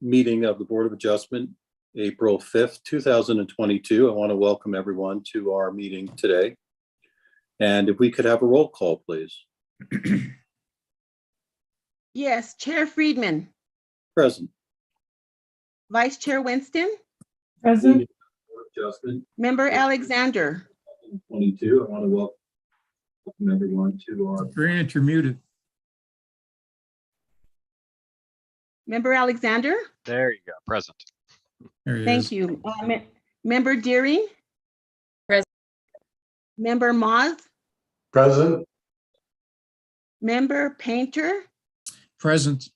meeting of the Board of Adjustment, April 5th, 2022. I want to welcome everyone to our meeting today. And if we could have a roll call, please. Yes, Chair Friedman, Present. Vice Chair Winston, Present. Board of Adjustment, Member Alexander, 22. I want to welcome everyone to our Grant, you're muted. Member Alexander, There you go, present. There he thank is. you. Member Deering. Present. Member Moz, Present. Member Painter, Present.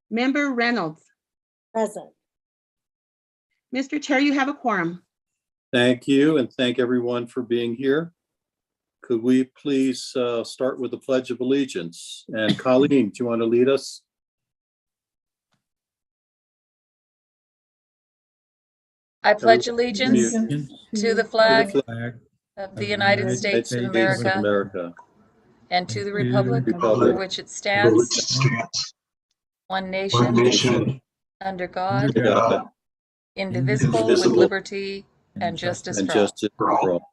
Member Reynolds. Present. Mr. Chair, you have a quorum. Thank you, and thank everyone for being here. Could we please start with the Pledge of Allegiance? And Colleen, do you want to lead us? I pledge allegiance to the flag Flag of the United States of America and to the republic for which it stands, one nation, under God, under God, indivisible, with liberty and justice And for all. justice for all.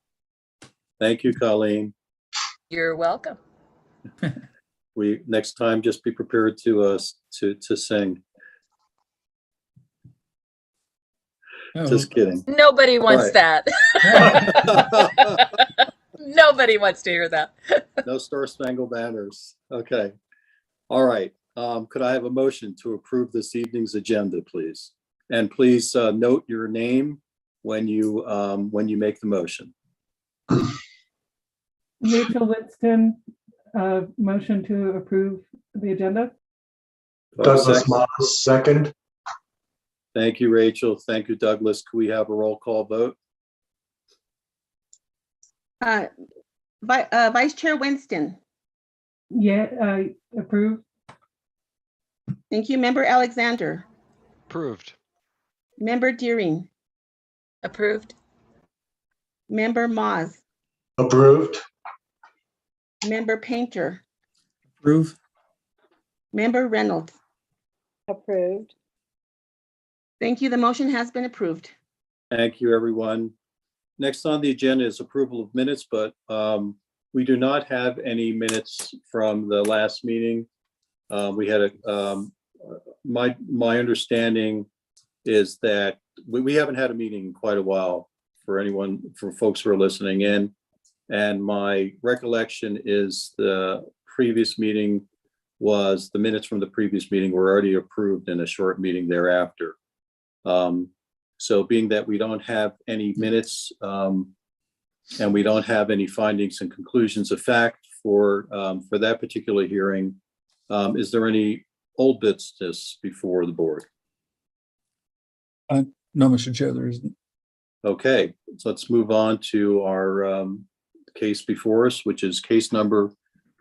Thank you, Colleen. You're welcome. Next time, just be prepared to sing. Oh, Just kidding. Nobody wants Right. that. Nobody wants to hear that. No Star Spangled Banners. Okay. All right. Could I have a motion to approve this evening's agenda, please? And please note your name when you make the motion. Rachel Winston, motion to approve the agenda. Douglas Moss, second. Thank you, Rachel. Thank you, Douglas. Could we have a roll call vote? Vice Chair Winston, Yeah, approve. thank you. Member Alexander, Approved. Member Deering, Approved. Member Moz, Approved. Member Painter, approve. Member Reynolds. Approved. Thank you. The motion has been approved. Thank you, everyone. Next on the agenda is approval of minutes, but we do not have any minutes from the last meeting. We had my understanding is that we haven't had a meeting in quite a while for folks who are listening in. And my recollection is the minutes from the previous meeting were already approved in a short meeting thereafter. So being that we don't have any minutes and we don't have any findings and conclusions of fact for that particular hearing, is there any old business before the board? No, Mr. Chair, there isn't. Okay, so let's move on to our case before us, which is case number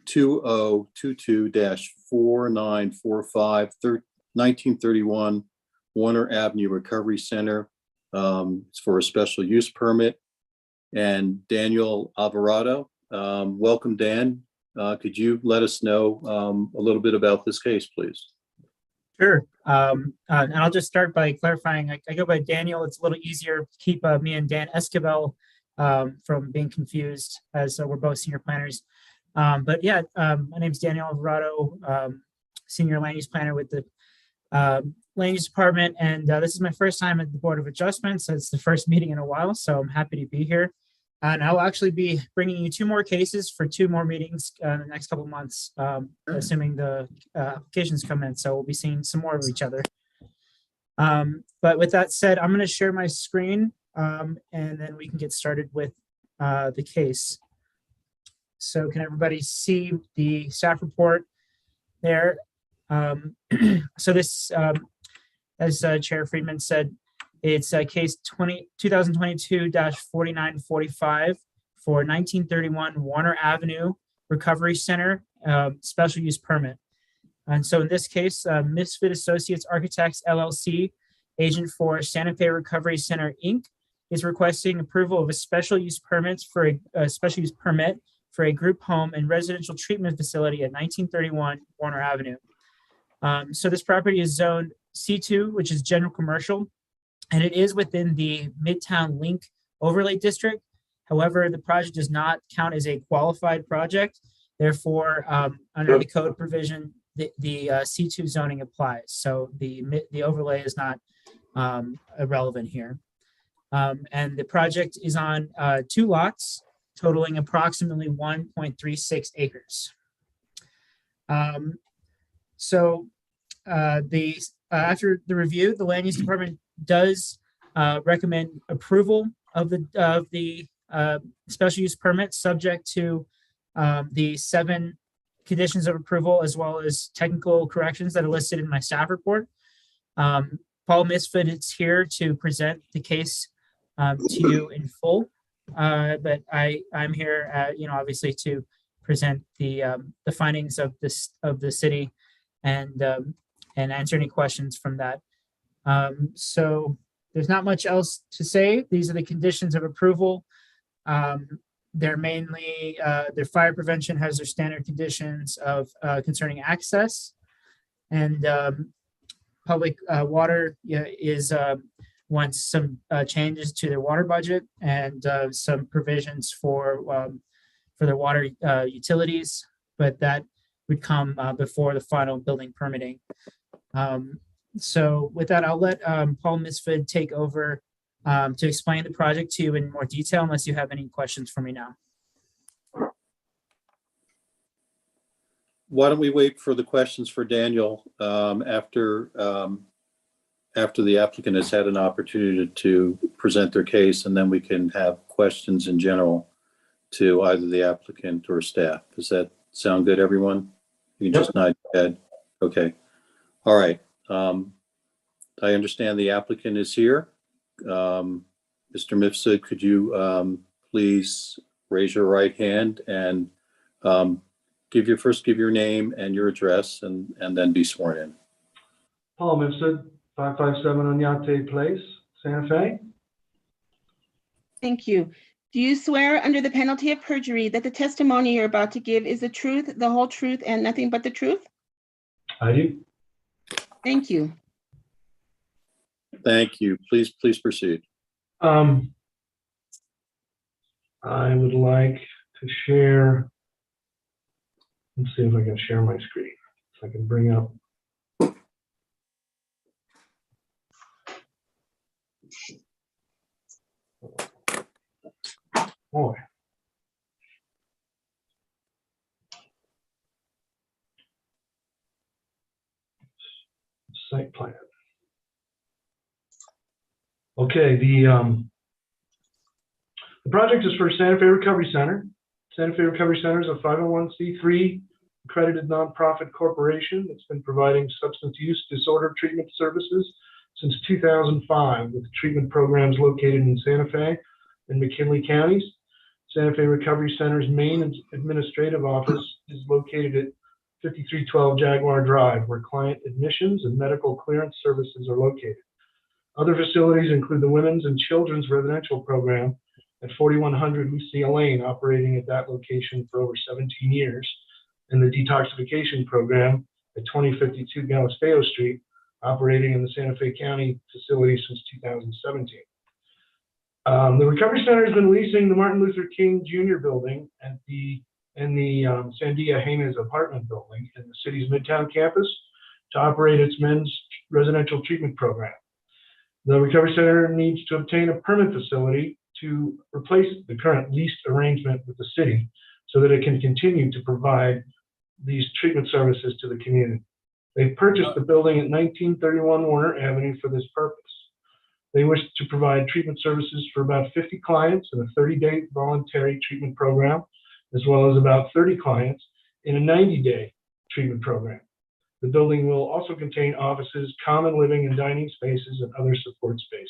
2022-4945, 1931 Warner Avenue Recovery Center. It's for a special use permit. And Daniel Alvarado, welcome, Dan. Could you let us know a little bit about this case, please? Sure. And I'll just start by clarifying. I go by Daniel. It's a little easier to keep me and Dan Esquivel from being confused, as we're both senior planners. But yeah, my name is Daniel Alvarado, senior land use planner with the land use department. And this is my first time at the Board of Adjustment. So it's the first meeting in a while. So I'm happy to be here. And I'll actually be bringing you 2 more cases for 2 more meetings in the next couple of months, assuming the applications come in. So we'll be seeing some more of each other. But with that said, I'm going to share my screen and then we can get started with the case. So can everybody see the staff report there? So this, as Chair Friedman said, it's case 2022-4945 for 1931 Warner Avenue Recovery Center special use permit. And so in this case, Misfit Associates Architects LLC, agent for Santa Fe Recovery Center Inc., is requesting approval of a special use permit for a group home and residential treatment facility at 1931 Warner Avenue. So this property is zoned C2, which is general commercial, and it is within the Midtown Link overlay district. However, the project does not count as a qualified project. Therefore, under the code provision, the C2 zoning applies. So the overlay is not irrelevant here. And the project is on 2 lots, totaling approximately 1.36 acres. After the review, the Land Use Department does recommend approval of the special use permit, subject to the 7 conditions of approval, as well as technical corrections that are listed in my staff report. Paul Misfit is here to present the case to you in full, but I'm here, obviously to present the findings of the city and answer any questions from that. So there's not much else to say. These are the conditions of approval. They're mainly their fire prevention has their standard conditions of concerning access, and public water wants some changes to their water budget and some provisions for their water utilities, but that would come before the final building permitting. So with that, I'll let Paul Misfit take over to explain the project to you in more detail, unless you have any questions for me now. Why don't we wait for the questions for Daniel after the applicant has had an opportunity to present their case, and then we can have questions in general to either the applicant or staff. Does that sound good, everyone? You can just nod your head. Okay. All right. I understand the applicant is here. Mr. Mifsud, could you please raise your right hand and give your name and your address, and then be sworn in. Paul Mifsud, 557 Oñate Place, Santa Fe. Thank you. Do you swear under the penalty of perjury that the testimony you're about to give is the truth, the whole truth, and nothing but the truth? I do. Thank you. Thank you. Please proceed. I would like to share. Let's see if I can share my screen. If I can bring up. Boy. Site plan. Okay, the project is for Santa Fe Recovery Center. Santa Fe Recovery Center is a 501c3 accredited nonprofit corporation that's been providing substance use disorder treatment services since 2005, with treatment programs located in Santa Fe and McKinley counties. Santa Fe Recovery Center's main administrative office is located at 5312 Jaguar Drive, where client admissions and medical clearance services are located. Other facilities include the Women's and Children's Residential Program at 4100 Lucia Lane, operating at that location for over 17 years, and the Detoxification Program at 2052 Galisteo Street, operating in the Santa Fe County facility since 2017. The Recovery Center has been leasing the Martin Luther King Jr. building and the Sandia Haynes apartment building in the city's Midtown campus to operate its men's residential treatment program. The Recovery Center needs to obtain a permit facility to replace the current leased arrangement with the city so that it can continue to provide these treatment services to the community. They purchased the building at 1931 Warner Avenue for this purpose. They wish to provide treatment services for about 50 clients in a 30-day voluntary treatment program, as well as about 30 clients in a 90-day treatment program. The building will also contain offices, common living and dining spaces, and other support spaces.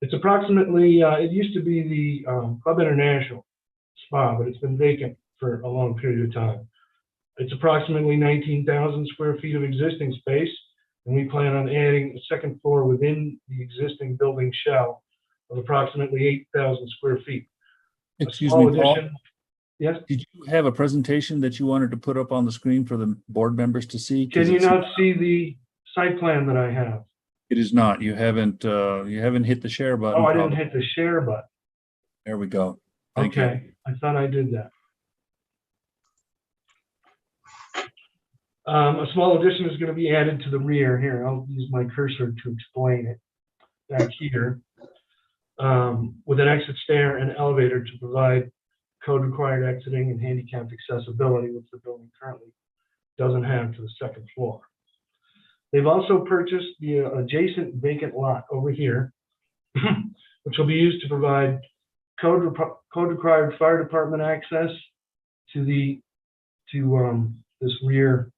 It's approximately, it used to be the Club International spa, but it's been vacant for a long period of time. It's approximately 19,000 square feet of existing space, and we plan on adding a second floor within the existing building shell of approximately 8,000 square feet. Excuse me, Paul. Yes? Did you have a presentation that you wanted to put up on the screen for the board members to see? Can you not see the site plan that I have? It is not. You haven't hit the share button. Oh, I didn't probably. hit the share button. There we go. Thank you. Okay, I thought I did that. A small addition is going to be added to the rear here. I'll use my cursor to explain it back here. With an exit stair and elevator to provide code required exiting and handicapped accessibility, which the building currently doesn't have, to the second floor. They've also purchased the adjacent vacant lot over here, which will be used to provide code required fire department access to this rear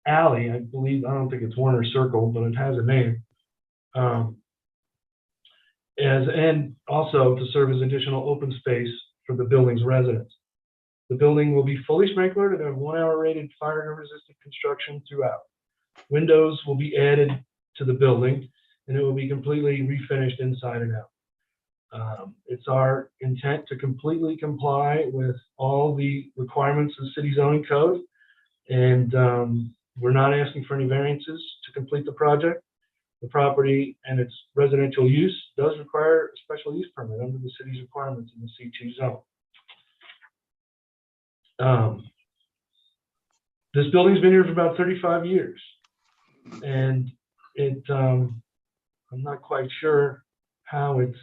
alley. I believe, I don't think it's Warner Circle, but it has a name. And also to serve as additional open space for the building's residents. The building will be fully sprinklered and have 1 hour rated fire resistant construction throughout. Windows will be added to the building and it will be completely refinished inside and out. It's our intent to completely comply with all the requirements of the city zoning code. And we're not asking for any variances to complete the project. The property and its residential use does require a special use permit under the city's requirements in the C2 zone. This building's been here for about 35 years. And I'm not quite sure how it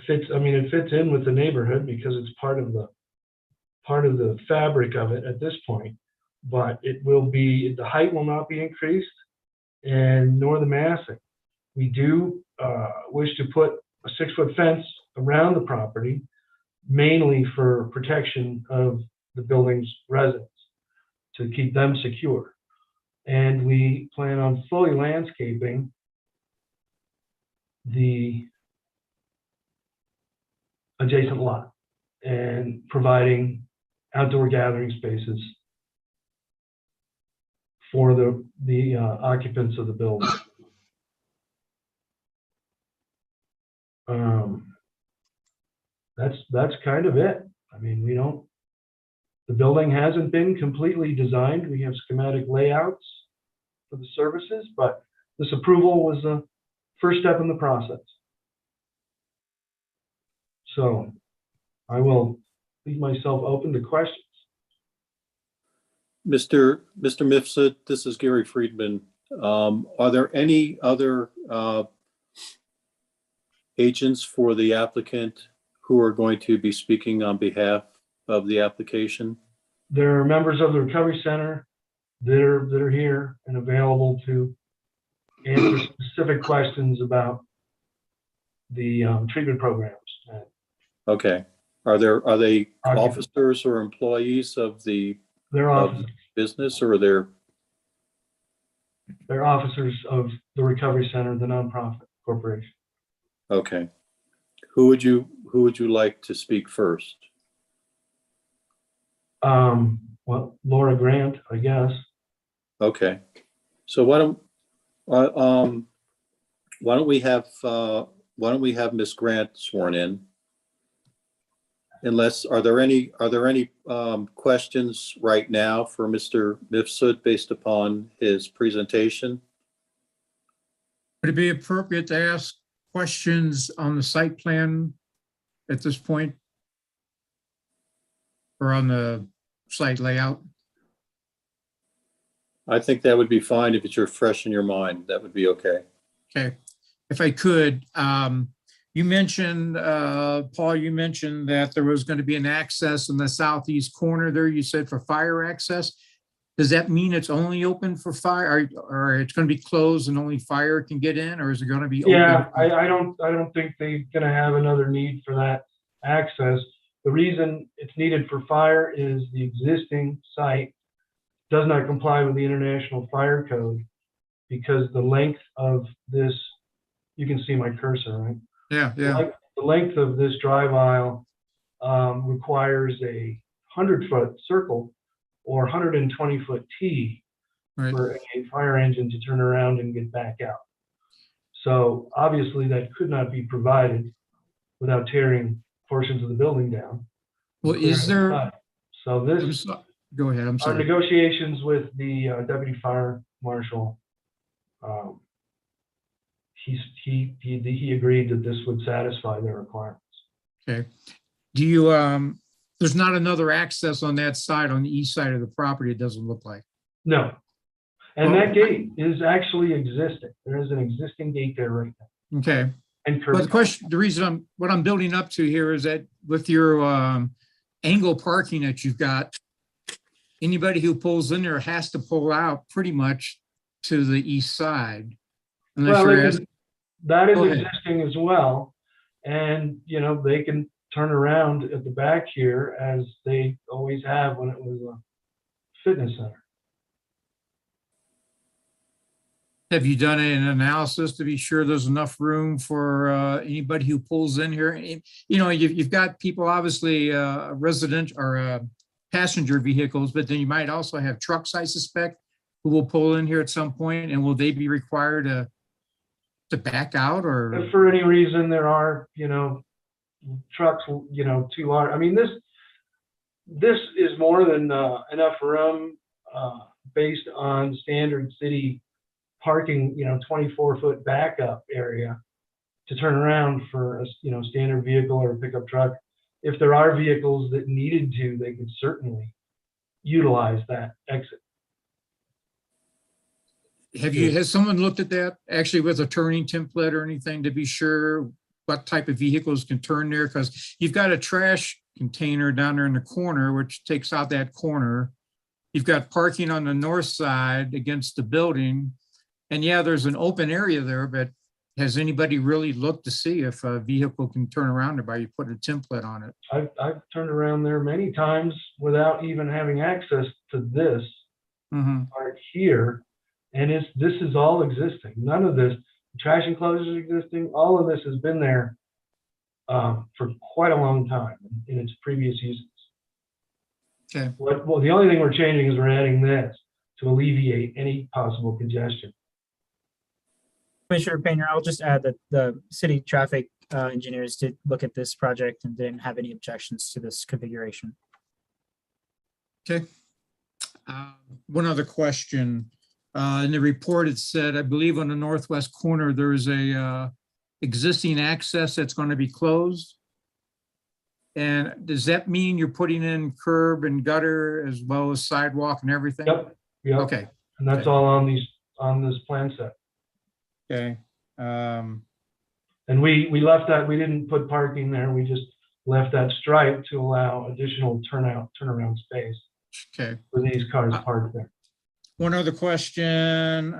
fits. I mean, it fits in with the neighborhood because it's part of the fabric of it at this point, but it will be, the height will not be increased and nor the massing. We do wish to put a 6-foot fence around the property, mainly for protection of the building's residents, to keep them secure. And we plan on fully landscaping the adjacent lot and providing outdoor gathering spaces for the occupants of the building. That's kind of it. I mean, the building hasn't been completely designed. We have schematic layouts for the services, but this approval was the first step in the process. So I will leave myself open to questions. Mr. Mifsud, this is Gary Friedman. Are there any other agents for the applicant who are going to be speaking on behalf of the application? There are members of the Recovery Center that are here and available to answer specific questions about the treatment programs. Okay. Are they officers or employees of the They're officers. business, or they're officers of the Recovery Center, the nonprofit corporation. okay? Who would you like to speak first? Well, Laura Grant, I guess. Okay. So why don't we have Ms. Grant sworn in? Unless, are there any questions right now for Mr. Mifsud based upon his presentation? Would it be appropriate to ask questions on the site plan at this point? Or on the site layout? I think that would be fine if it's fresh in your mind. That would be okay. Okay. If I could, you mentioned, Paul, you mentioned that there was going to be an access in the southeast corner there, you said, for fire access. Does that mean it's only open for fire, or it's going to be closed and only fire can get in, or is it going to be open? Yeah, I don't think they're going to have another need for that access. The reason it's needed for fire is the existing site does not comply with the International Fire Code, because the length of this, you can see my cursor, right? Yeah, yeah. The length of this drive aisle requires a 100-foot circle or 120-foot T Right. for a fire engine to turn around and get back out. So obviously that could not be provided without tearing portions of the building down. Well, is there? So this, Go ahead. I'm our sorry. negotiations with the deputy fire marshal, he agreed that this would satisfy their requirements. Okay. Do you, there's not another access on that side, on the east side of the property, it doesn't look like? No. And Well, that gate is actually existing. There is an existing gate there right now. Okay. And But the curb. question, the reason what I'm building up to here is that with your angle parking that you've got, anybody who pulls in there has to pull out pretty much to the east side. Unless Well, you're they asking, can- that is Go ahead. existing as well. And, you know, they can turn around at the back here as they always have when it was a fitness center. have you done an analysis to be sure there's enough room for anybody who pulls in here? You know, you've got people, obviously, resident or passenger vehicles, but then you might also have trucks, I suspect, who will pull in here at some point, and will they be required to back out or? If for any reason there are, you know, trucks, you know, too large. I mean, this is more than enough room based on standard city parking, you know, 24-foot backup area to turn around for a, you know, standard vehicle or a pickup truck. If there are vehicles that needed to, they could certainly utilize that exit. Has someone looked at that actually with a turning template or anything to be sure what type of vehicles can turn there? Because you've got a trash container down there in the corner, which takes out that corner. You've got parking on the north side against the building. And yeah, there's an open area there, but has anybody really looked to see if a vehicle can turn around there by you putting a template on it? I've turned around there many times without even having access to this part here. And this is all existing. None of this, trash enclosures are existing. All of this has been there for quite a long time in its previous uses. Okay. Well, the only thing we're changing is we're adding this to alleviate any possible congestion. Commissioner Painter, I'll just add that the city traffic engineers did look at this project and didn't have any objections to this configuration. Okay. One other question. In the report, it said, I believe on the northwest corner, there is a existing access that's going to be closed. And does that mean you're putting in curb and gutter as well as sidewalk and everything? Yep. Okay. And that's all on this plan set. Okay. And we left that, we didn't put parking there. We just left that stripe to allow additional turnaround space Okay. for these cars parked there. One other question.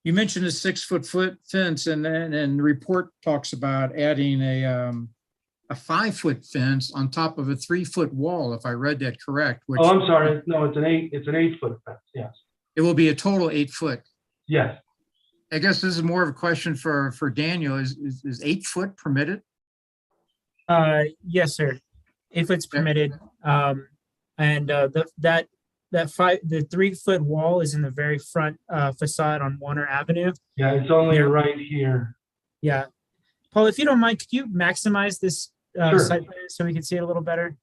You mentioned a 6-foot fence, and the report talks about adding a 5-foot fence on top of a 3-foot wall, if I read that correct. Which, Oh, I'm sorry. No, it's an 8-foot fence. Yes. it will be a total 8 foot. Yes. I guess this is more of a question for Daniel. Is 8 foot permitted? Yes, sir. If it's permitted. And the 3-foot wall is in the very front facade on Warner Avenue. Yeah, it's only right here. Yeah. Paul, if you don't mind, could you maximize this Sure. site plan so we can see it a little better?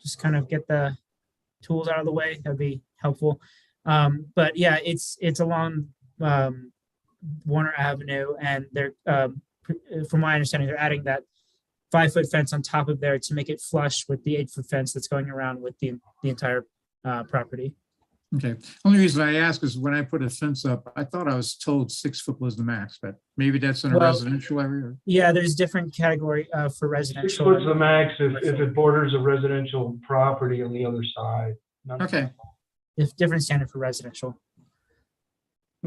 Just kind of get the tools out of the way. That'd be helpful. But yeah, it's along Warner Avenue, and they're from my understanding, they're adding that 5-foot fence on top of there to make it flush with the 8-foot fence that's going around with the entire property. Okay. Only reason I ask is when I put a fence up, I thought I was told 6 foot was the max, but maybe that's in a Well, residential area. Yeah, there's different category for 6 residential. foot's the max if it borders a residential property on the other side. Okay. It's different standard for residential.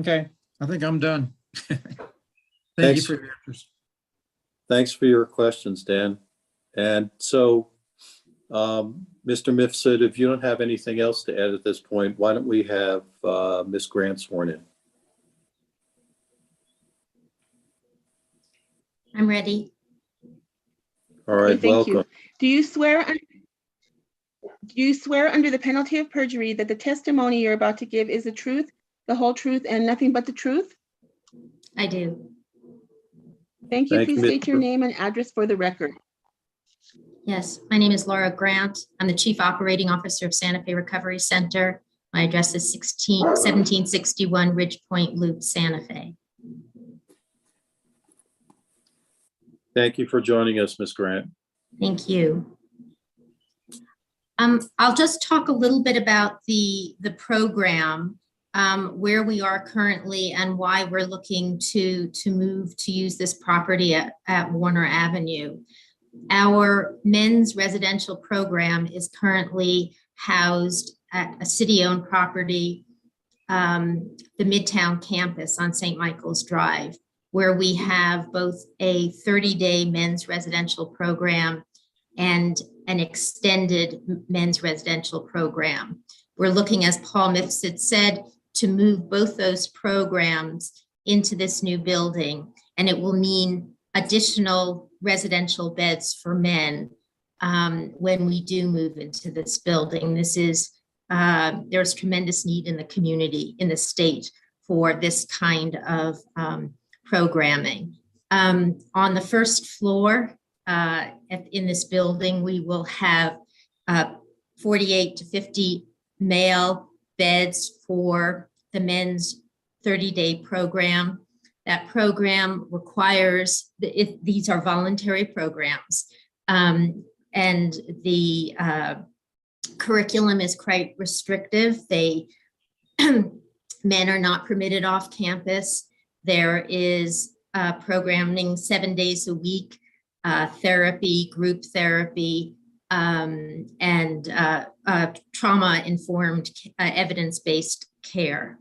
Okay. I think I'm done. Thank Thanks. you for your answers. Thanks for your questions, Dan. And so, Mr. Mifsud, if you don't have anything else to add at this point, why don't we have Ms. Grant sworn in? I'm ready. All right, Thank you. welcome. Do you swear under the penalty of perjury that the testimony you're about to give is the truth, the whole truth, and nothing but the truth? I do. Thank you. Thank you, Please state your Ms. name and address for the record. Yes, my name is Laura Grant. I'm the Chief Operating Officer of Santa Fe Recovery Center. My address is 1761 Ridge Point Loop, Santa Fe. Thank you for joining us, Ms. Grant. Thank you. I'll just talk a little bit about the program, where we are currently and why we're looking to move to use this property at Warner Avenue. Our men's residential program is currently housed at a city-owned property, the Midtown campus on St. Michael's Drive, where we have both a 30-day men's residential program and an extended men's residential program. We're looking, as Paul Mifsud said, to move both those programs into this new building, and it will mean additional residential beds for men when we do move into this building. This is, there's tremendous need in the community, in the state, for this kind of programming. On the first floor in this building, we will have 48 to 50 male beds for the men's 30-day program. That program requires, these are voluntary programs, and the curriculum is quite restrictive. Men are not permitted off campus. There is programming 7 days a week, therapy, group therapy, and trauma-informed, evidence-based care.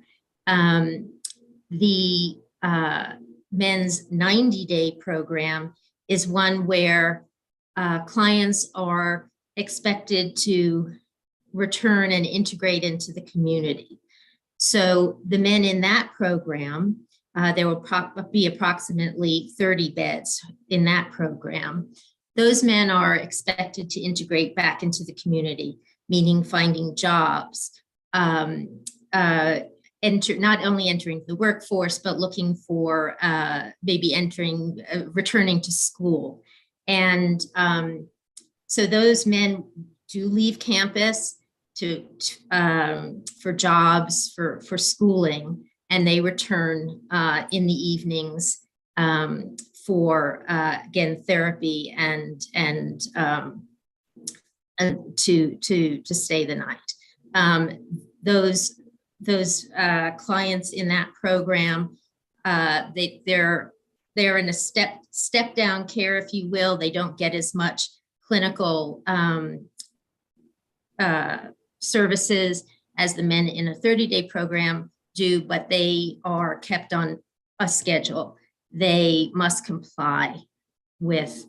The men's 90-day program is one where clients are expected to return and integrate into the community. So the men in that program, there will be approximately 30 beds in that program. Those men are expected to integrate back into the community, meaning finding jobs, not only entering the workforce, but looking for maybe returning to school. And so those men do leave campus for jobs, for schooling, and they return in the evenings for again therapy and to stay the night. Those clients in that program, they're in a step down care, if you will. They don't get as much clinical services as the men in a 30-day program do, but they are kept on a schedule. They must comply with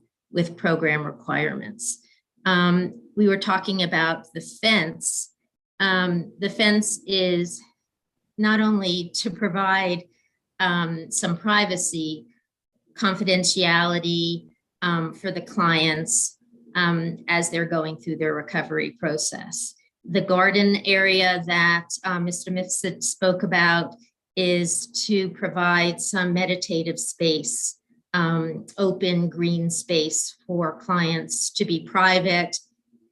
program requirements. We were talking about the fence. The fence is not only to provide some privacy, confidentiality for the clients as they're going through their recovery process. The garden area that Mr. Mifsud spoke about is to provide some meditative space, open green space for clients to be private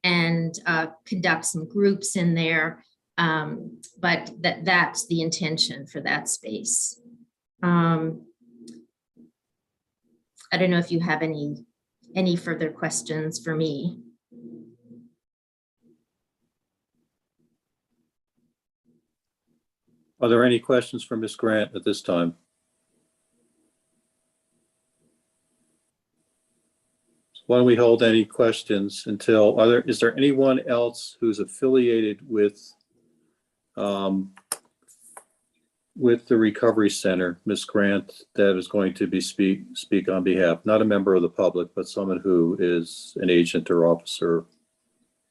and conduct some groups in there. But that's the intention for that space. I don't know if you have any further questions for me. Are there any questions for Ms. Grant at this time? Why don't we hold any questions until, is there anyone else who's affiliated with the Recovery Center, Ms. Grant, that is going to be speak on behalf, not a member of the public, but someone who is an agent or officer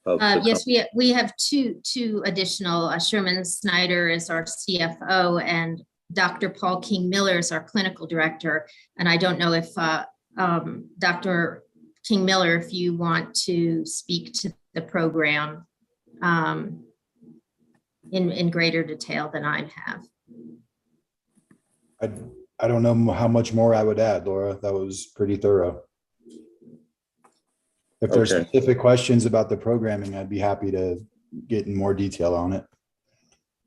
of the yes, we have two additional. Sherman Snyder is our CFO, and Dr. Paul King Miller is our clinical director. And I don't know if Dr. King Miller, if you want to speak to the program in greater detail than I have. I don't know how much more I would add, Laura. That was pretty thorough. If there's Okay. specific questions about the programming, I'd be happy to get in more detail on it.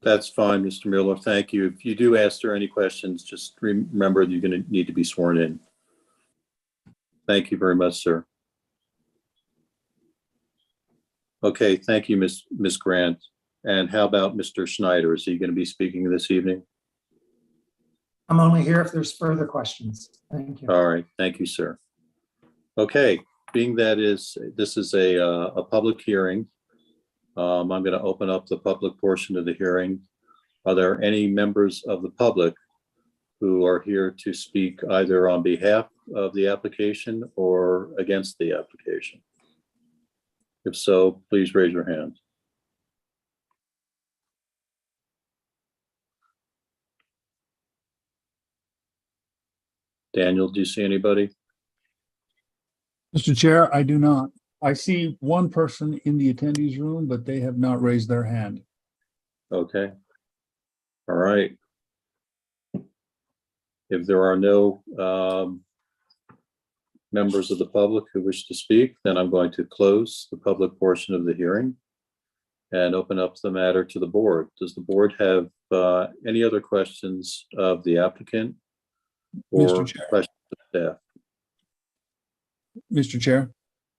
That's fine, Mr. Mueller. Thank you. If you do ask her any questions, just remember you're going to need to be sworn in. Thank you very much, sir. Okay, thank you, Ms. Grant. And how about Mr. Schneider? Is he going to be speaking this evening? I'm only here if there's further questions. Thank you. All right, thank you, sir. Okay, being that this is a public hearing, I'm going to open up the public portion of the hearing. Are there any members of the public who are here to speak either on behalf of the application or against the application? If so, please raise your hand. Daniel, do you see anybody? Mr. Chair, I do not. I see one person in the attendees room, but they have not raised their hand. Okay. All right. If there are no members of the public who wish to speak, then I'm going to close the public portion of the hearing and open up the matter to the board. Does the board have any other questions of the applicant or Mr. Chair. questions of staff? Mr. Chair,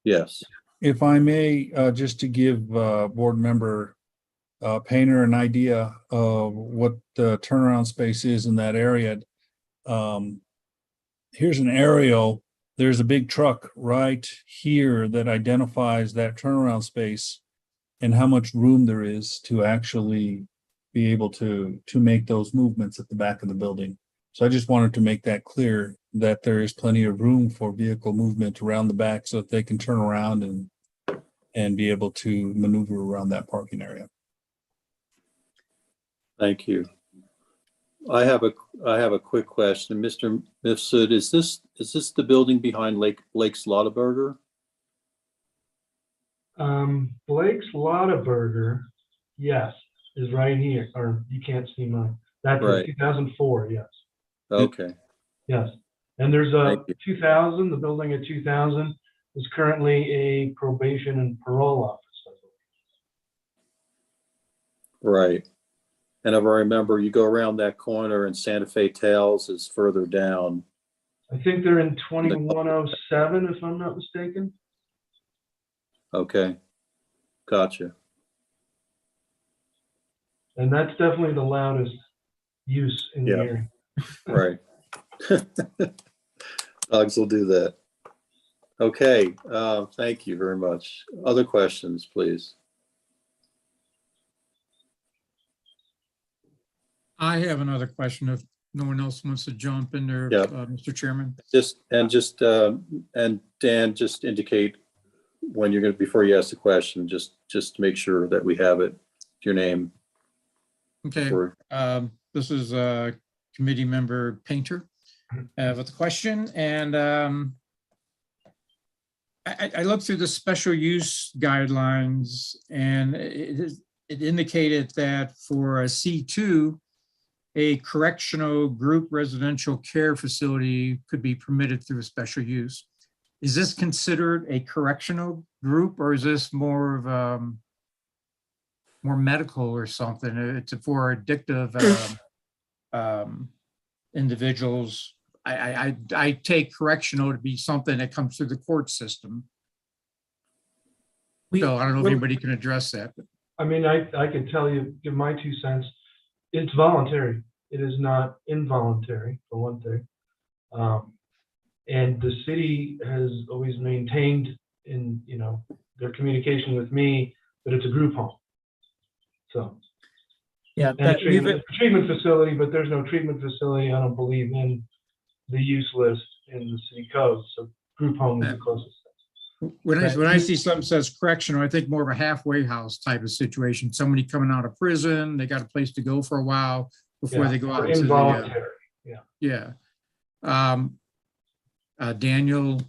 Yes. if I may, just to give board member Painter an idea of what the turnaround space is in that area. Here's an aerial. There's a big truck right here that identifies that turnaround space and how much room there is to actually be able to make those movements at the back of the building. So I just wanted to make that clear that there is plenty of room for vehicle movement around the back so that they can turn around and be able to maneuver around that parking area. Thank you. I have a quick question. Mr. Mifsud, is this the building behind Blake's Lotaburger? Blake's Lotaburger, yes, is right here, or you can't see mine. That's Right. 2004, yes. Okay. Yes. And there's a Thank you. 2000, the building at 2000 is currently a probation and parole office. Right. And if I remember, you go around that corner and Santa Fe Tales is further down. I think they're in 2107, if I'm not mistaken. Okay. Gotcha. And that's definitely the loudest use in the Yeah. area. Right. Dogs will do that. Okay. Thank you very much. Other questions, please? I have another question if no one else wants to jump in there, Yeah. Mr. Chairman. And Dan, just indicate when you're going to, before you ask the question, just make sure that we have it, your name. Okay, for- this is committee member Painter with a question, and I looked through the special use guidelines, and it indicated that for a C2, a correctional group residential care facility could be permitted through a special use. Is this considered a correctional group, or is this more of more medical or something? It's for addictive individuals. I take correctional to be something that comes through the court system. So I don't know if anybody can address that. But. I mean, I can tell you, give my 2 cents. It's voluntary. It is not involuntary, for one thing. And the city has always maintained in, their communication with me that it's a group home. So. Yeah, And a treatment facility, but there's no treatment facility, I don't believe, in the use list in the city code. So group home is the closest. When I see something that says correctional, I think more of a halfway house type of situation. Somebody coming out of prison, they got a place to go for a while before they go out. Involuntary. Daniel.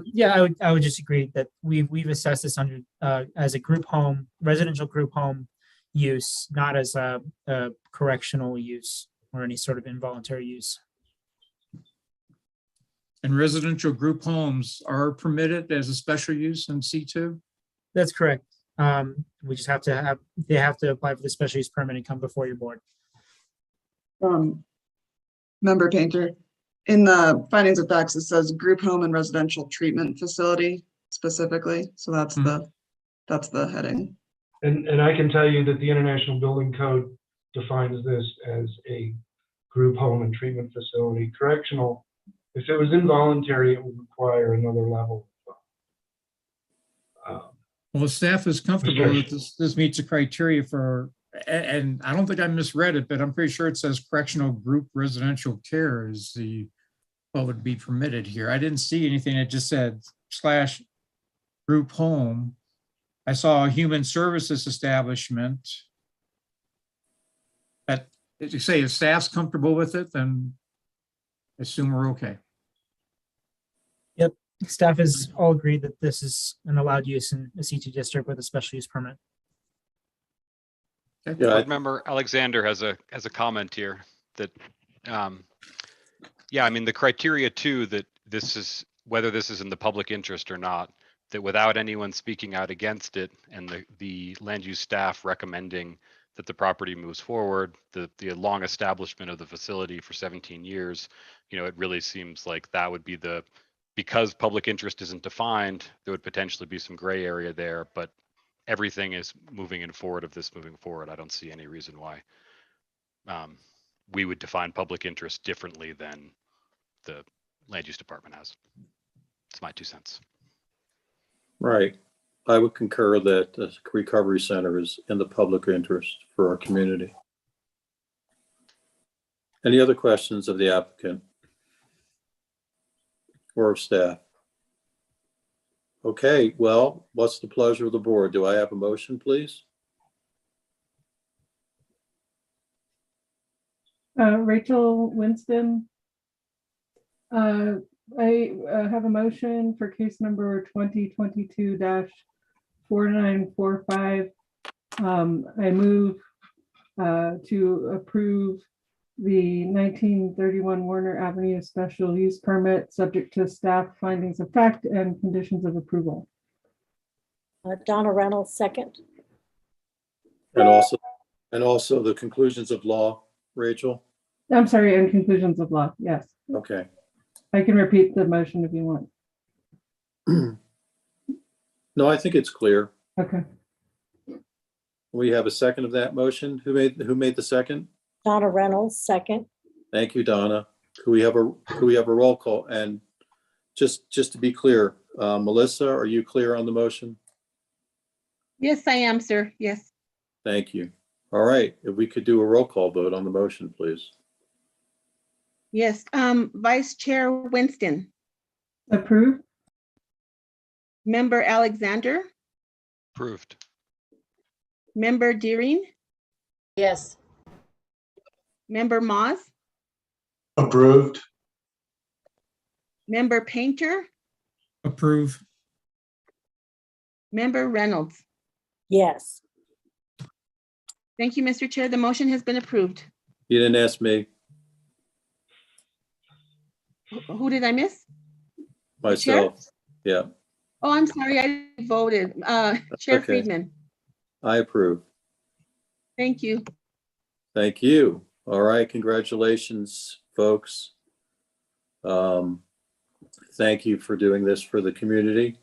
Yeah, I would just agree that we've assessed this under as a group home, residential group home use, not as a correctional use or any sort of involuntary use. And residential group homes are permitted as a special use in C2? That's correct. We just have to they have to apply for the special use permit and come before your board. Member Painter, in the findings of facts, it says group home and residential treatment facility specifically. So that's the heading. And I can tell you that the International Building Code defines this as a group home and treatment facility. Correctional, if it was involuntary, it would require another level. Well, the staff is comfortable that this meets the criteria for, and I don't think I misread it, but I'm pretty sure it says correctional group residential care is what would be permitted here. I didn't see anything. It just said / group home. I saw a human services establishment. But if you say if staff's comfortable with it, then I assume we're okay. Yep, staff has all agreed that this is an allowed use in a C2 district with a special use permit. Okay. Yeah, Board Member Alexander has a comment here that, yeah, I mean, the criteria too, that this is, whether this is in the public interest or not, that without anyone speaking out against it and the land use staff recommending that the property moves forward, the long establishment of the facility for 17 years, you know, it really seems like that would be because public interest isn't defined, there would potentially be some gray area there, but everything is moving forward. I don't see any reason why we would define public interest differently than the land use department has. It's my 2 cents. right. I would concur that the recovery center is in the public interest for our community. Any other questions of the applicant or of staff? Okay, well, what's the pleasure of the board? Do I have a motion, please? Rachel Winston. I have a motion for case number 2022-4945. I move to approve the 1931 Warner Avenue special use permit subject to staff findings of fact and conditions of approval. Donna Reynolds, second. And also the conclusions of law, Rachel? I'm sorry, and conclusions of law, yes. Okay. I can repeat the motion if you want. No, I think it's clear. Okay. We have a second of that motion. Who made the second? Donna Reynolds, second. Thank you, Donna. Could we have a roll call? And just to be clear, Melissa, are you clear on the motion? Yes, I am, sir. Yes. Thank you. All right, if we could do a roll call vote on the motion, please. Yes. Vice Chair Winston. Approved. Member Alexander. Approved. Member Deering. Yes. Member Moss. Approved. Member Painter. Approve. Member Reynolds. Yes. Thank you, Mr. Chair. The motion has been approved. You didn't ask me. Who did I miss? Myself. Yeah, Oh, I'm sorry. I voted. Chair okay. Friedman. I approve. Thank you. Thank you. All right, congratulations, folks. Thank you for doing this for the community.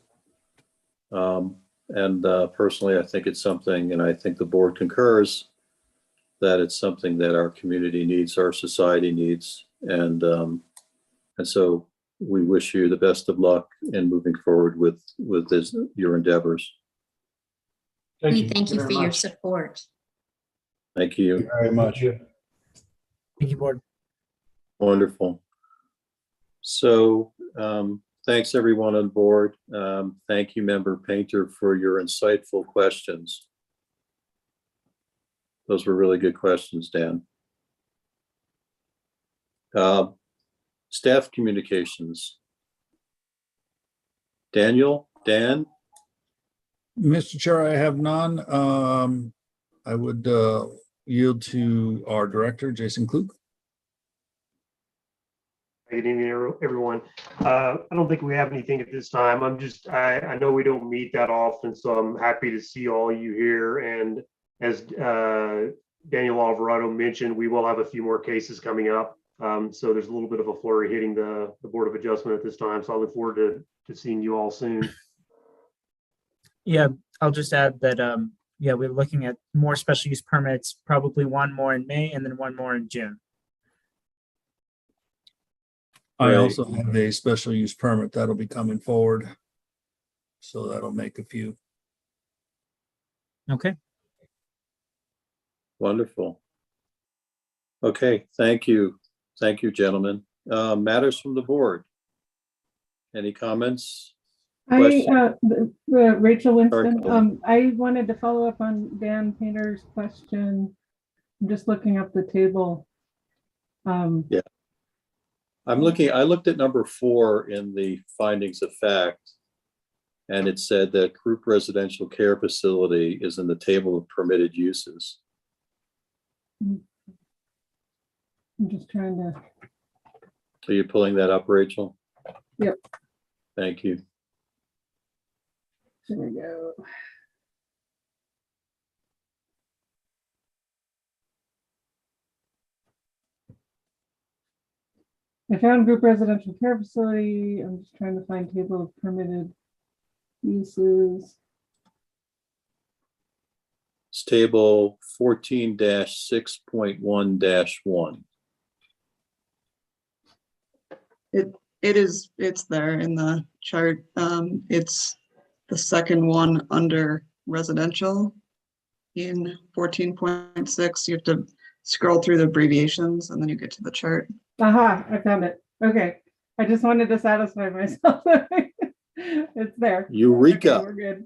Personally, I think it's something, and I think the board concurs, that it's something that our community needs, our society needs. And so we wish you the best of luck in moving forward with your endeavors. We thank you for your support. Thank you. Thank you very much. Thank you, board. Wonderful. So thanks everyone on board. Thank you, Member Painter, for your insightful questions. Those were really good questions, Dan. Staff communications. Dan? Mr. Chair, I have none. I would yield to our director, Jason Klug. Good evening, everyone. I don't think we have anything at this time. I know we don't meet that often, so I'm happy to see all you here. And as Daniel Alvarado mentioned, we will have a few more cases coming up. So there's a little bit of a flurry hitting the Board of Adjustment at this time. So I look forward to seeing you all soon. Yeah, I'll just add that, yeah, we're looking at more special use permits, probably one more in May and then one more in June. I Right. also have a special use permit that'll be coming forward. So that'll make a few. Okay. Wonderful. Okay, thank you. Thank you, gentlemen. Matters from the board. Any comments? Rachel Winston, Colleen. I wanted to follow up on Dan Painter's question. I'm just looking up the table. Yeah. I looked at number 4 in the findings of fact, and it said that group residential care facility is in the table of permitted uses. I'm just trying to. Are you pulling that up, Rachel? Yep. Thank you. There we go. I found group residential care facility. I'm just trying to find table of permitted uses. It's table 14-6.1-1. It's there in the chart. It's the second one under residential in 14.6. You have to scroll through the abbreviations and then you get to the chart. Aha, I found it. Okay. I just wanted to satisfy myself. It's there. Eureka. Okay, we're good.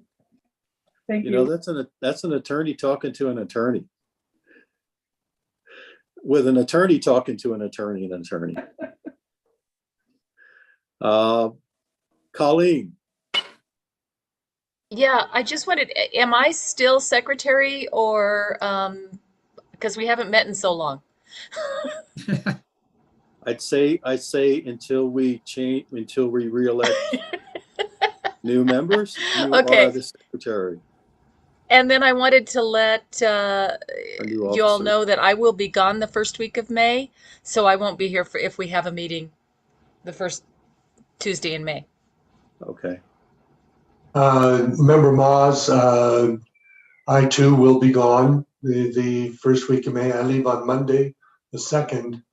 Thank you. You know, that's an attorney talking to an attorney. With an attorney talking to an attorney and an attorney. Colleen. Yeah, I just wanted, am I still secretary or, because we haven't met in so long? I'd say until we re-elect new members, you Okay. are the secretary. And then I wanted to let you all officer. know that I will be gone the first week of May, so I won't be here for if we have a meeting the first Tuesday in May. Okay. Member Moz, I too will be gone the first week of May. I leave on Monday, the 2nd,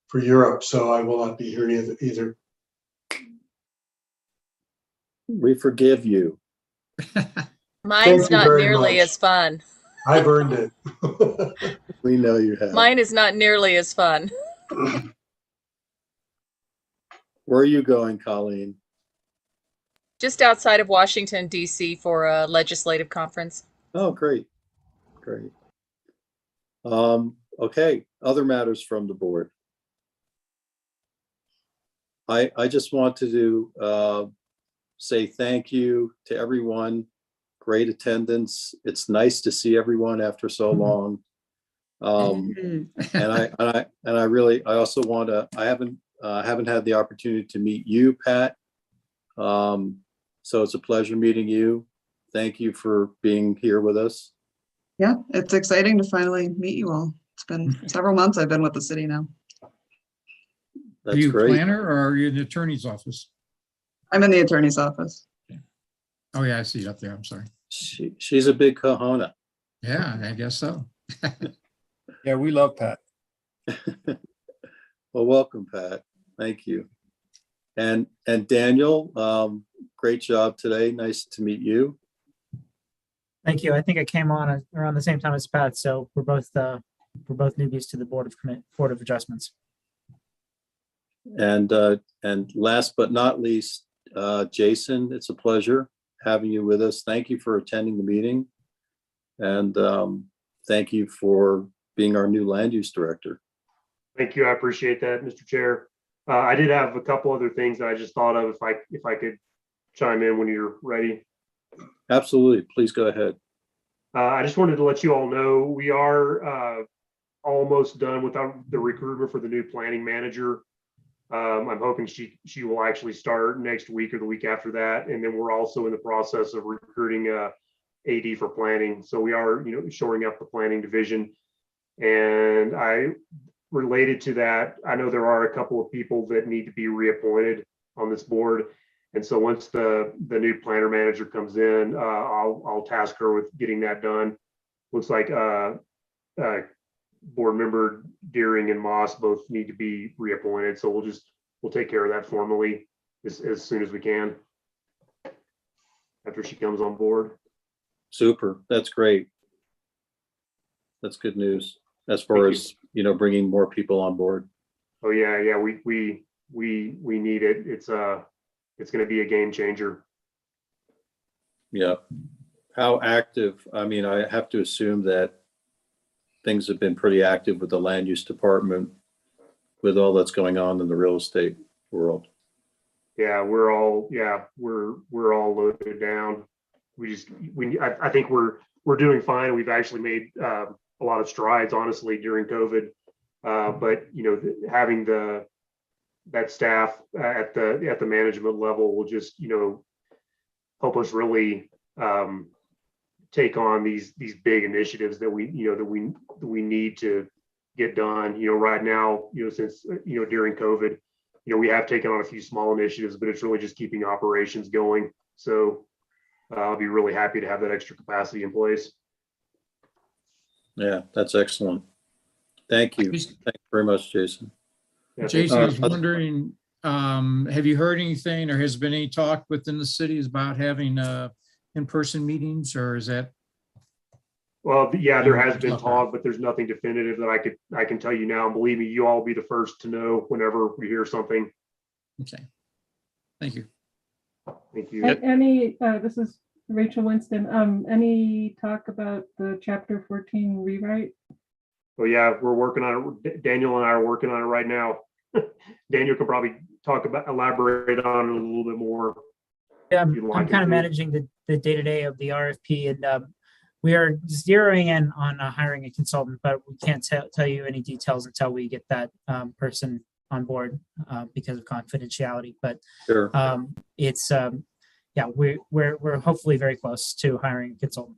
for Europe, so I will not be here either. We forgive you. Mine's not nearly as fun. I've earned it. We know you have. Mine is not nearly as fun. Where are you going, Colleen? Just outside of Washington, D.C. for a legislative conference. Oh, great. Great. Okay, other matters from the board. I just want to say thank you to everyone. Great attendance. It's nice to see everyone after so long. And I also want to, I haven't had the opportunity to meet you, Pat. So it's a pleasure meeting you. Thank you for being here with us. Yeah, it's exciting to finally meet you all. It's been several months I've been with the city now. That's Are you a great. planner or are you in the attorney's office? I'm in the attorney's office. Oh yeah, I see it up there. I'm sorry. She's a big kahuna. Yeah, I guess so. Yeah, we love Pat. Well, welcome, Pat. Thank you. And Daniel, great job today. Nice to meet you. Thank you. I think I came on around the same time as Pat, so we're both newbies to the Board of Adjustments. And last but not least, Jason, it's a pleasure having you with us. Thank you for attending the meeting. And thank you for being our new land use director. Thank you. I appreciate that, Mr. Chair. I did have a couple other things that I just thought of if I could chime in when you're ready. Absolutely. Please go ahead. I just wanted to let you all know we are almost done with the recruitment for the new planning manager. I'm hoping she will actually start next week or the week after that. And then we're also in the process of recruiting a AD for planning. So we are, shoring up the planning division. And related to that, I know there are a couple of people that need to be reappointed on this board. And so once the new planner manager comes in, I'll task her with getting that done. Looks like board member Deering and Moss both need to be reappointed. So we'll take care of that formally as soon as we can after she comes on board. Super. That's great. That's good news as far as, bringing more people on board. Oh yeah. We need it. It's going to be a game changer. Yeah. How active? I mean, I have to assume that things have been pretty active with the land use department with all that's going on in the real estate world. Yeah, we're all loaded down. I think we're doing fine. We've actually made a lot of strides, honestly, during COVID. But having that staff at the management level will just help us really take on these big initiatives that we need to get done. Right now, since during COVID, we have taken on a few small initiatives, but it's really just keeping operations going. So I'll be really happy to have that extra capacity in place. Yeah, that's excellent. Thank you. Thank you very much, Jason. Yeah, Jason, I was wondering, have you heard anything or has been any talk within the cities about having in-person meetings, or is that? Well, yeah, there has been talk, but there's nothing definitive that I can tell you now. And believe me, you all will be the first to know whenever we hear something. Okay. Thank you. Thank you. This is Rachel Winston. Any talk about the Chapter 14 rewrite? Oh yeah, we're working on it. Daniel and I are working on it right now. Daniel could probably elaborate on it a little bit more. Yeah, I'm kind of managing the day-to-day of the RFP, and we are zeroing in on hiring a consultant, but we can't tell you any details until we get that person on board because of confidentiality. But sure. It's we're hopefully very close to hiring a consultant.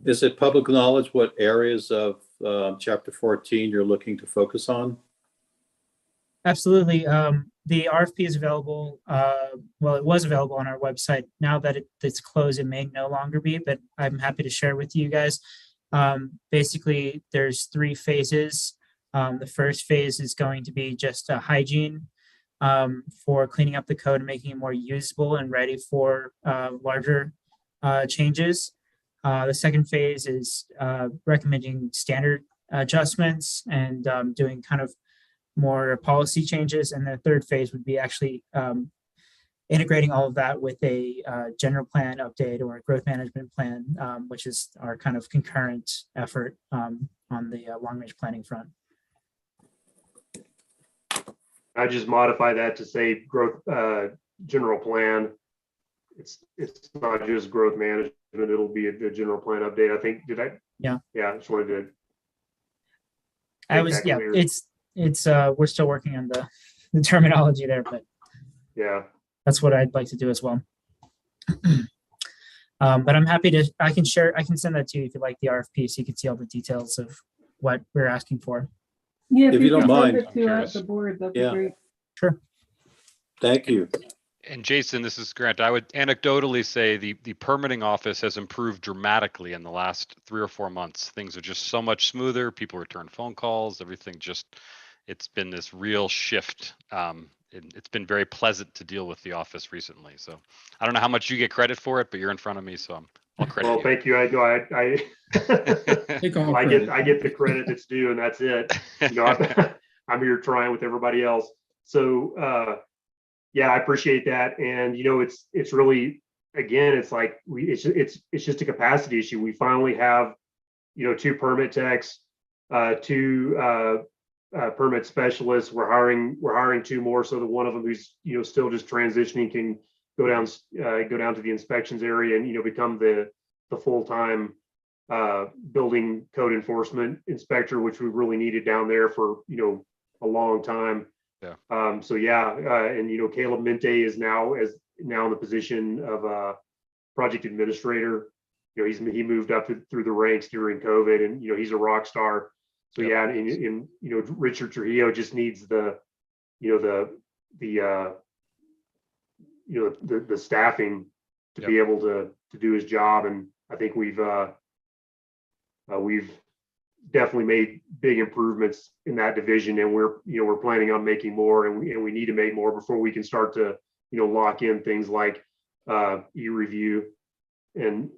Is it public knowledge what areas of Chapter 14 you're looking to focus on? Absolutely. The RFP is available. Well, it was available on our website. Now that it's closed, it may no longer be, but I'm happy to share with you guys. Basically, there's 3 phases. The first phase is going to be just a hygiene for cleaning up the code and making it more usable and ready for larger changes. The second phase is recommending standard adjustments and doing kind of more policy changes. And the third phase would be actually integrating all of that with a general plan update or a growth management plan, which is our kind of concurrent effort on the long range planning front. I just modify that to say growth general plan. It's not just growth management. It'll be a general plan update. I think, Yeah, I just wanted to. It's we're still working on the terminology there, but yeah, that's what I'd like to do as well. But I'm happy to, I can send that to you if you like the RFP so you can see all the details of what we're asking for. Yeah, if you don't mind. It to the board, that'd be great. Sure. Thank you. And Jason, this is Grant. I would anecdotally say the permitting office has improved dramatically in the last 3 or 4 months. Things are just so much smoother. People return phone calls, everything it's been this real shift. It's been very pleasant to deal with the office recently. So I don't know how much you get credit for it, but you're in front of me, so I'll credit you. Well, thank you. I get the credit that's due, and that's it. I'm here trying with everybody else. So yeah, I appreciate that. And it's really, again, it's like it's just a capacity issue. We finally have 2 permit techs, 2 permit specialists. We're hiring 2 more, so that one of them who's still just transitioning can go down to the inspections area and become the full-time building code enforcement inspector, which we really needed down there for a long time. So yeah, and Caleb Mente is now in the position of project administrator. He moved up through the ranks during COVID, and he's a rock star. So yeah, and Richard Trujillo just needs the staffing to be able to do his job, and I think we've definitely made big improvements in that division, and we're planning on making more, and we need to make more before we can start to lock in things like e-review, and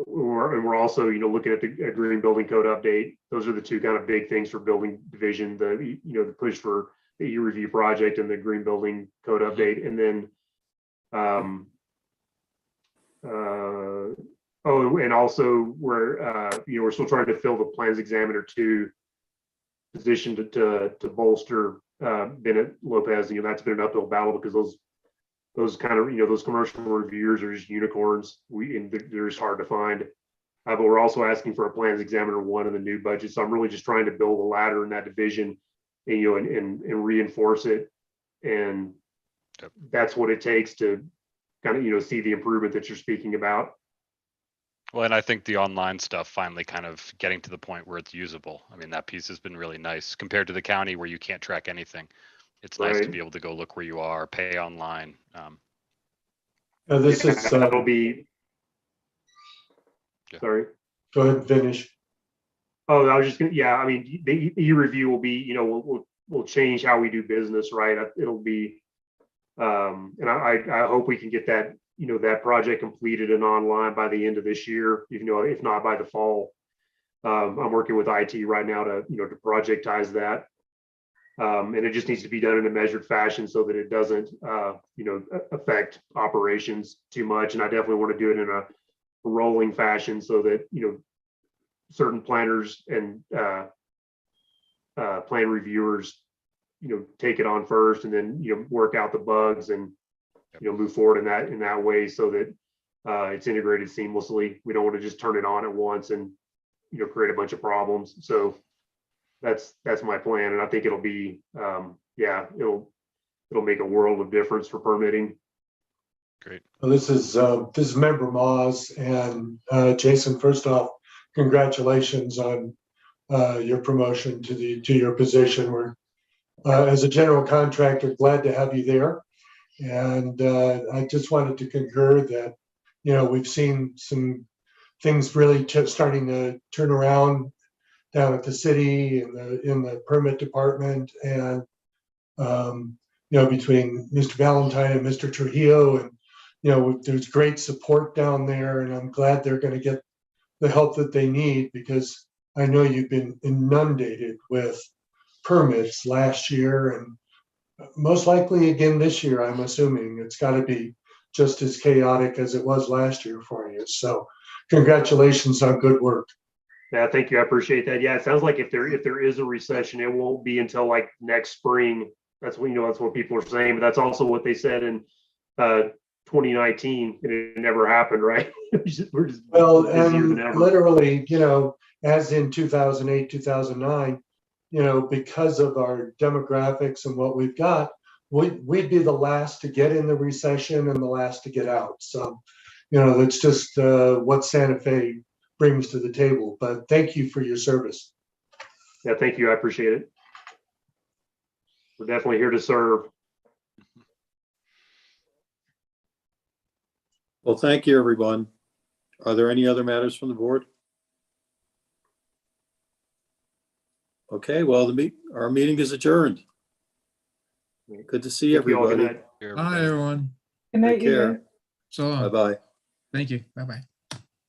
we're also looking at the green building code update. Those are the two kind of big things for building division, the push for the e-review project and the green building code update, and then and also we're still trying to fill the plans examiner 2 position to bolster Bennett Lopez. That's been an uphill battle because those kind of those commercial reviewers are just unicorns. They're just hard to find. But we're also asking for a plans examiner 1 in the new budget. So I'm really just trying to build a ladder in that division, and reinforce it. And that's what it takes to kind of see the improvement that you're speaking about. Well, and I think the online stuff finally kind of getting to the point where it's usable. I mean, that piece has been really nice compared to the county where you can't track anything. It's nice to be able to go look where you are, pay online. That'll be. Sorry. Go ahead, finish. Oh, I was just gonna. Yeah, I mean, the e-review will be. We'll change how we do business, right? It'll be. And I hope we can get that that project completed and online by the end of this year, if not by the fall. I'm working with IT right now to to projectize that, and it just needs to be done in a measured fashion so that it doesn't affect operations too much. And I definitely want to do it in a rolling fashion so that certain planners and plan reviewers take it on first, and then work out the bugs and move forward in that way so that it's integrated seamlessly. We don't want to just turn it on at once and create a bunch of problems. So that's my plan, and I think it'll be it'll make a world of difference for permitting. Great. Well, this is Member Moss, and Jason. First off, congratulations on your promotion to your position. We're as a general contractor glad to have you there. And I just wanted to concur that, we've seen some things really starting to turn around down at the city in the permit department, and between Mr. Valentine and Mr. Trujillo, and there's great support down there, and I'm glad they're going to get the help that they need, because I know you've been inundated with permits last year, and most likely again this year. I'm assuming it's got to be just as chaotic as it was last year for you. So congratulations on good work. Yeah, thank you. I appreciate that. Yeah, it sounds like if there is a recession, it won't be until like next spring. That's what that's what people are saying, but that's also what they said in 2019, and it never happened, right? We're just well, busier than ever. Literally, as in 2008, 2009, because of our demographics and what we've got, we'd be the last to get in the recession and the last to get out. So, that's just what Santa Fe brings to the table. But thank you for your service. Yeah, thank you. I appreciate it. We're definitely here to serve. Well, thank you, everyone. Are there any other matters from the board? Okay, well, our meeting is adjourned. Good to see everybody. Bye, everyone. Good night, Take care. you guys. So long. Bye-bye. Thank you. Bye-bye.